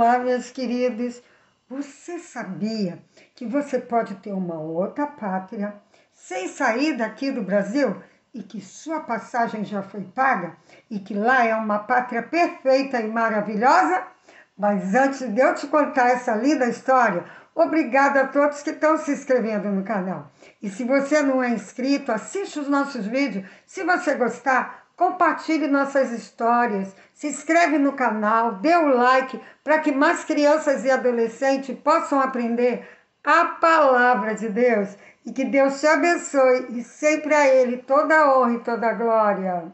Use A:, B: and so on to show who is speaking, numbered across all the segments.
A: Olá, meus queridos. Você sabia que você pode ter uma outra pátria sem sair daqui do Brasil e que sua passagem já foi paga e que lá é uma pátria perfeita e maravilhosa? Mas antes de eu te contar essa linda história, obrigada a todos que estão se inscrevendo no canal. E se você não é inscrito, assiste os nossos vídeos. Se você gostar, compartilhe nossas histórias, se inscreve no canal, dê o like para que mais crianças e adolescentes possam aprender a palavra de Deus. E que Deus te abençoe e sempre a Ele toda a honra e toda a glória. Antes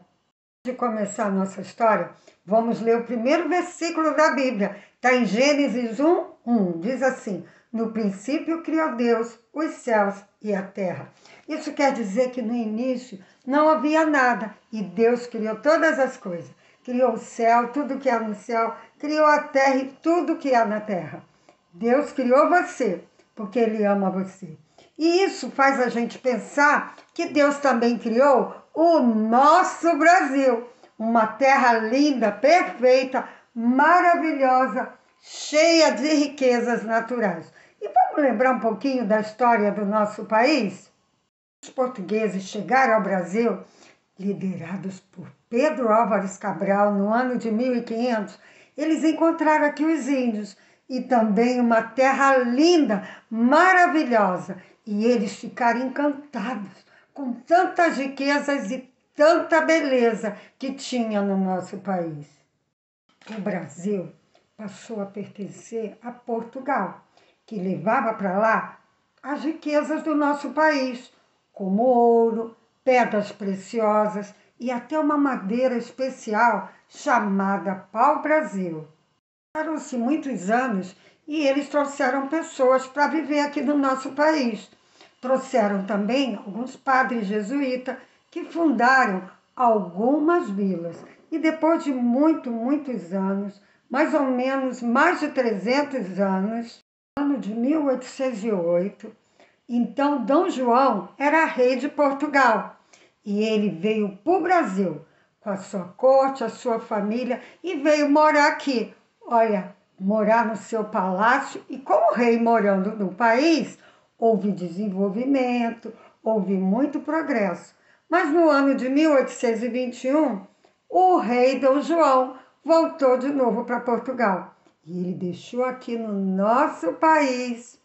A: de começar a nossa história, vamos ler o primeiro versículo da Bíblia. Está em Gênesis 1:1. Diz assim: no princípio criou Deus os céus e a terra. Isso quer dizer que no início não havia nada e Deus criou todas as coisas. Criou o céu, tudo que há no céu, criou a terra e tudo que há na terra. Deus criou você porque Ele ama você. E isso faz a gente pensar que Deus também criou o nosso Brasil, uma terra linda, perfeita, maravilhosa, cheia de riquezas naturais. E vamos lembrar um pouquinho da história do nosso país? Os portugueses chegaram ao Brasil, liderados por Pedro Álvares Cabral, no ano de 1500. Eles encontraram aqui os índios e também uma terra linda, maravilhosa. E eles ficaram encantados com tantas riquezas e tanta beleza que tinha no nosso país. O Brasil passou a pertencer a Portugal, que levava para lá as riquezas do nosso país, como ouro, pedras preciosas e até uma madeira especial chamada pau-brasil. Passaram-se muitos anos e eles trouxeram pessoas para viver aqui no nosso país. Trouxeram também alguns padres jesuítas que fundaram algumas vilas. E depois de muitos anos, mais ou menos mais de 300 anos, no ano de 1808, então Dom João era rei de Portugal. E ele veio para o Brasil com a sua corte, a sua família e veio morar aqui. Olha, morar no seu palácio e como rei morando no país, houve desenvolvimento, houve muito progresso. Mas no ano de 1821, o rei Dom João voltou de novo para Portugal. E ele deixou aqui no nosso país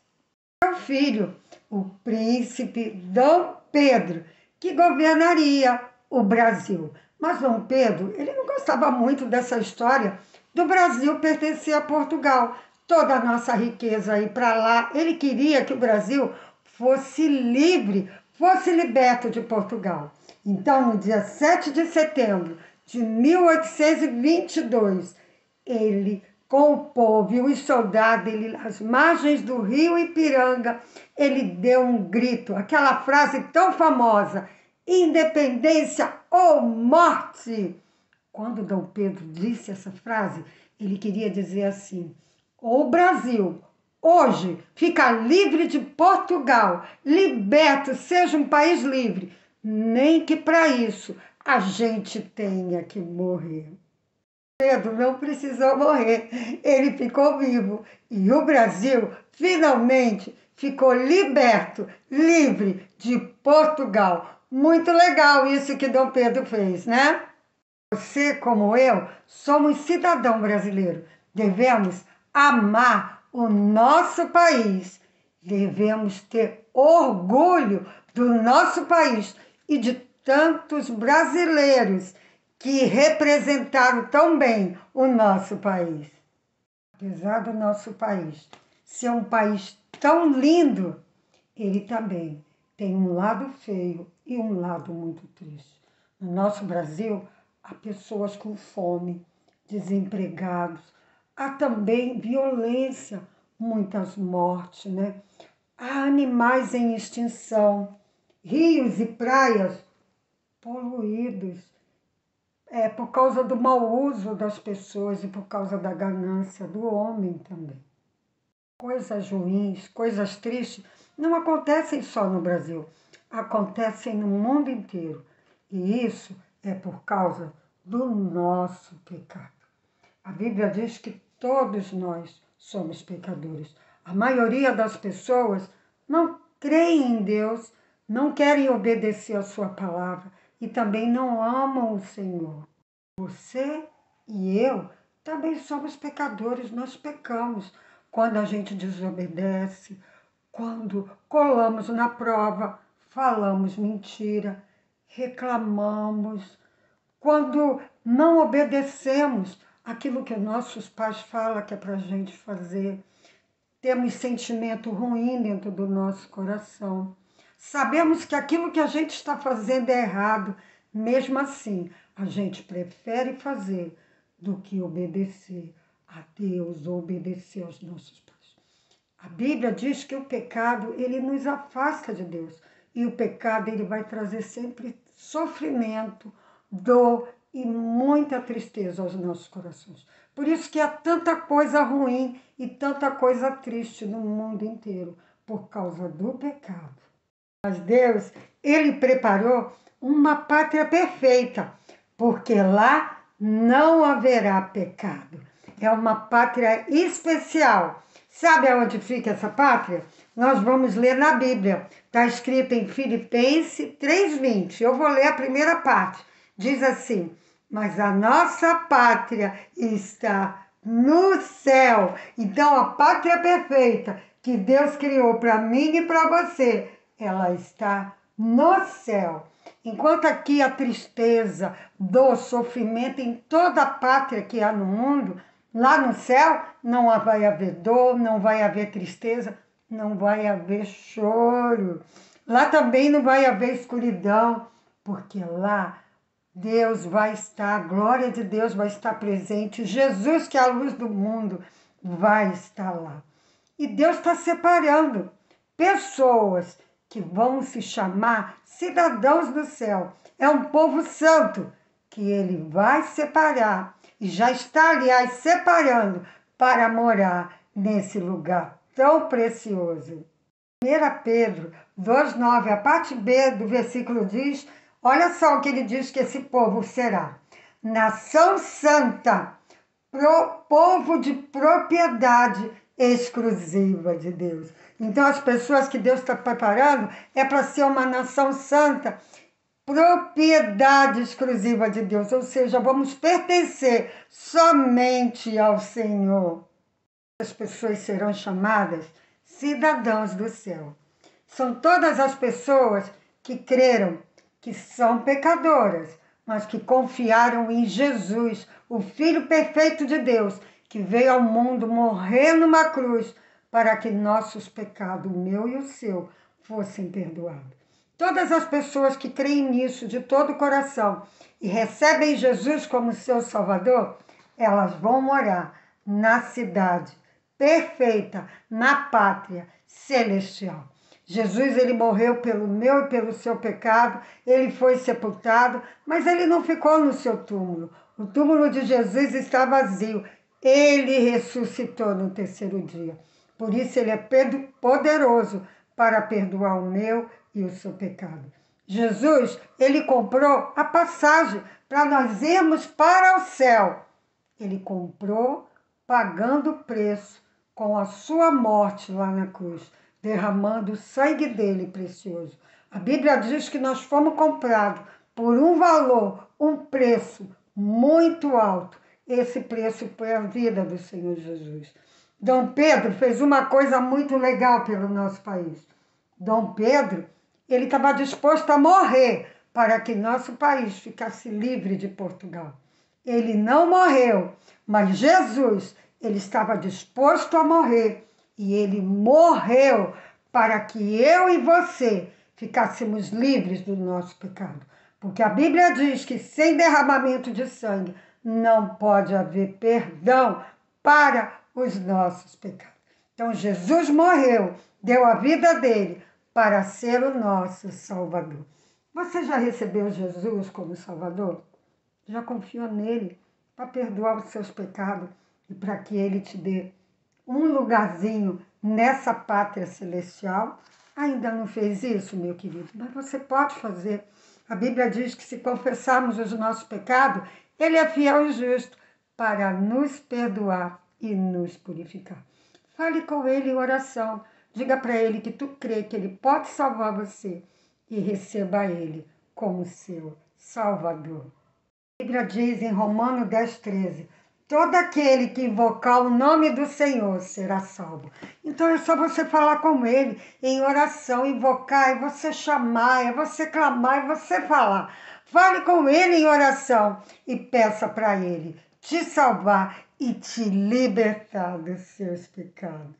A: seu filho, o príncipe Dom Pedro, que governaria o Brasil. Mas Dom Pedro, ele não gostava muito dessa história do Brasil pertencer a Portugal. Toda a nossa riqueza ir para lá, ele queria que o Brasil fosse livre, fosse liberto de Portugal. Então, no dia 7 de setembro de 1822, ele, com o povo e os soldados, ele, às margens do rio Ipiranga, ele deu um grito, aquela frase tão famosa: independência ou morte! Quando Dom Pedro disse essa frase, ele queria dizer assim: o Brasil hoje fica livre de Portugal, liberto, seja um país livre, nem que para isso a gente tenha que morrer. Pedro não precisou morrer, ele ficou vivo e o Brasil finalmente ficou liberto, livre de Portugal. Muito legal isso que Dom Pedro fez, né? Você, como eu, somos cidadão brasileiro. Devemos amar o nosso país. Devemos ter orgulho do nosso país e de tantos brasileiros que representaram tão bem o nosso país. Apesar do nosso país ser um país tão lindo, ele também tem um lado feio e um lado muito triste. No nosso Brasil, há pessoas com fome, desempregados, há também violência, muitas mortes, né? Há animais em extinção, rios e praias poluídos, por causa do mau uso das pessoas e por causa da ganância do homem também. Coisas ruins, coisas tristes, não acontecem só no Brasil, acontecem no mundo inteiro. E isso é por causa do nosso pecado. A Bíblia diz que todos nós somos pecadores. A maioria das pessoas não creem em Deus, não querem obedecer a sua palavra e também não amam o Senhor. Você e eu também somos pecadores, nós pecamos quando a gente desobedece, quando colamos na prova, falamos mentira, reclamamos, quando não obedecemos aquilo que nossos pais falam que é para a gente fazer, temos sentimento ruim dentro do nosso coração. Sabemos que aquilo que a gente está fazendo é errado, mesmo assim, a gente prefere fazer do que obedecer a Deus ou obedecer aos nossos pais. A Bíblia diz que o pecado, ele nos afasta de Deus. E o pecado, ele vai trazer sempre sofrimento, dor e muita tristeza aos nossos corações. Por isso que há tanta coisa ruim e tanta coisa triste no mundo inteiro, por causa do pecado. Mas Deus, ele preparou uma pátria perfeita, porque lá não haverá pecado. É uma pátria especial. Sabe aonde fica essa pátria? Nós vamos ler na Bíblia. Está escrito em Filipenses 3:20. Eu vou ler a primeira parte. Diz assim: mas a nossa pátria está no céu. Então, a pátria perfeita que Deus criou para mim e para você, ela está no céu. Enquanto aqui a tristeza, dor, sofrimento em toda a pátria que há no mundo, lá no céu não vai haver dor, não vai haver tristeza, não vai haver choro. Lá também não vai haver escuridão, porque lá Deus vai estar, a glória de Deus vai estar presente, Jesus, que é a luz do mundo, vai estar lá. E Deus está separando pessoas que vão se chamar cidadãos do céu. É um povo santo que ele vai separar e já está, aliás, separando para morar nesse lugar tão precioso. 1 Pedro 2,9, a parte B do versículo diz, olha só o que ele diz que esse povo será. Nação santa, povo de propriedade exclusiva de Deus. Então, as pessoas que Deus está preparando é para ser uma nação santa, propriedade exclusiva de Deus. Ou seja, vamos pertencer somente ao Senhor. As pessoas serão chamadas cidadãos do céu. São todas as pessoas que creram que são pecadoras, mas que confiaram em Jesus, o Filho perfeito de Deus, que veio ao mundo morrer numa cruz para que nossos pecados, o meu e o seu, fossem perdoados. Todas as pessoas que creem nisso de todo o coração e recebem Jesus como seu Salvador, elas vão morar na cidade perfeita, na pátria celestial. Jesus, ele morreu pelo meu e pelo seu pecado, ele foi sepultado, mas ele não ficou no seu túmulo. O túmulo de Jesus está vazio. Ele ressuscitou no terceiro dia. Por isso ele é poderoso para perdoar o meu e o seu pecado. Jesus, ele comprou a passagem para nós irmos para o céu. Ele comprou pagando o preço com a sua morte lá na cruz, derramando o sangue dele precioso. A Bíblia diz que nós fomos comprados por um valor, um preço muito alto. Esse preço foi a vida do Senhor Jesus. Dom Pedro fez uma coisa muito legal pelo nosso país. Dom Pedro, ele estava disposto a morrer para que nosso país ficasse livre de Portugal. Ele não morreu, mas Jesus, ele estava disposto a morrer e ele morreu para que eu e você ficássemos livres do nosso pecado. Porque a Bíblia diz que sem derramamento de sangue não pode haver perdão para os nossos pecados. Então Jesus morreu, deu a vida dele para ser o nosso Salvador. Você já recebeu Jesus como Salvador? Já confiou nele para perdoar os seus pecados e para que ele te dê um lugarzinho nessa pátria celestial? Ainda não fez isso, meu querido? Mas você pode fazer. A Bíblia diz que se confessarmos os nossos pecados, ele é fiel e justo para nos perdoar e nos purificar. Fale com Ele em oração. Diga para Ele que tu crê que Ele pode salvar você e receba Ele como seu Salvador. A Bíblia diz em Romanos 10:13, todo aquele que invocar o nome do Senhor será salvo. Então é só você falar com Ele em oração, invocar, é você chamar, é você clamar, é você falar. Fale com Ele em oração e peça para Ele te salvar e te libertar dos seus pecados.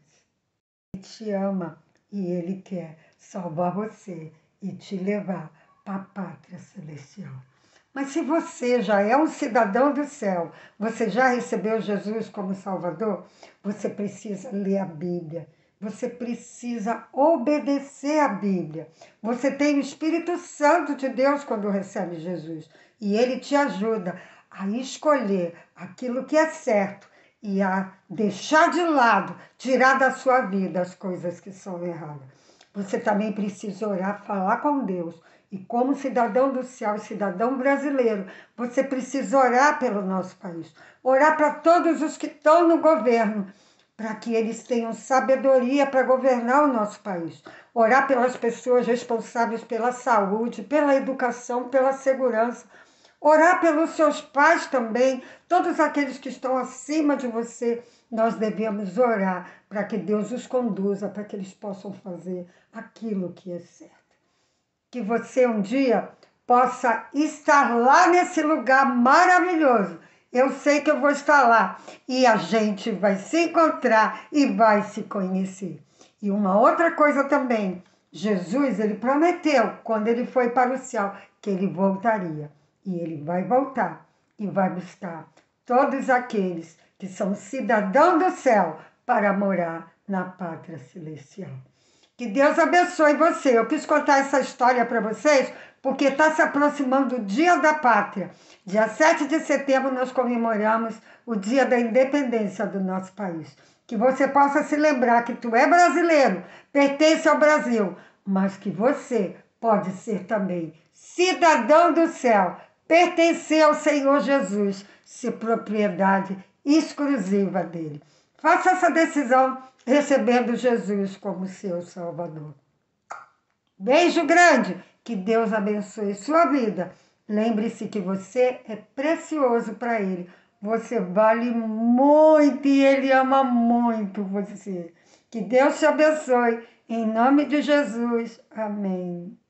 A: Ele te ama e Ele quer salvar você e te levar para a pátria celestial. Mas se você já é um cidadão do céu, você já recebeu Jesus como Salvador, você precisa ler a Bíblia, você precisa obedecer a Bíblia. Você tem o Espírito Santo de Deus quando recebe Jesus e ele te ajuda a escolher aquilo que é certo e a deixar de lado, tirar da sua vida as coisas que são erradas. Você também precisa orar, falar com Deus. E como cidadão do céu, cidadão brasileiro, você precisa orar pelo nosso país. Orar para todos os que estão no governo, para que eles tenham sabedoria para governar o nosso país. Orar pelas pessoas responsáveis pela saúde, pela educação, pela segurança. Orar pelos seus pais também, todos aqueles que estão acima de você. Nós devemos orar para que Deus os conduza, para que eles possam fazer aquilo que é certo. Que você um dia possa estar lá nesse lugar maravilhoso. Eu sei que eu vou estar lá e a gente vai se encontrar e vai se conhecer. E uma outra coisa também, Jesus, ele prometeu, quando ele foi para o céu, que ele voltaria. E ele vai voltar e vai buscar todos aqueles que são cidadãos do céu para morar na pátria celestial. Que Deus abençoe você. Eu quis contar essa história para vocês porque está se aproximando o Dia da Pátria. Dia 7 de setembro nós comemoramos o Dia da Independência do nosso país. Que você possa se lembrar que tu é brasileiro, pertence ao Brasil, mas que você pode ser também cidadão do céu, pertencer ao Senhor Jesus, ser propriedade exclusiva dele. Faça essa decisão recebendo Jesus como seu Salvador. Beijo grande, que Deus abençoe sua vida. Lembre-se que você é precioso para Ele. Você vale muito e Ele ama muito você. Que Deus te abençoe. Em nome de Jesus. Amém.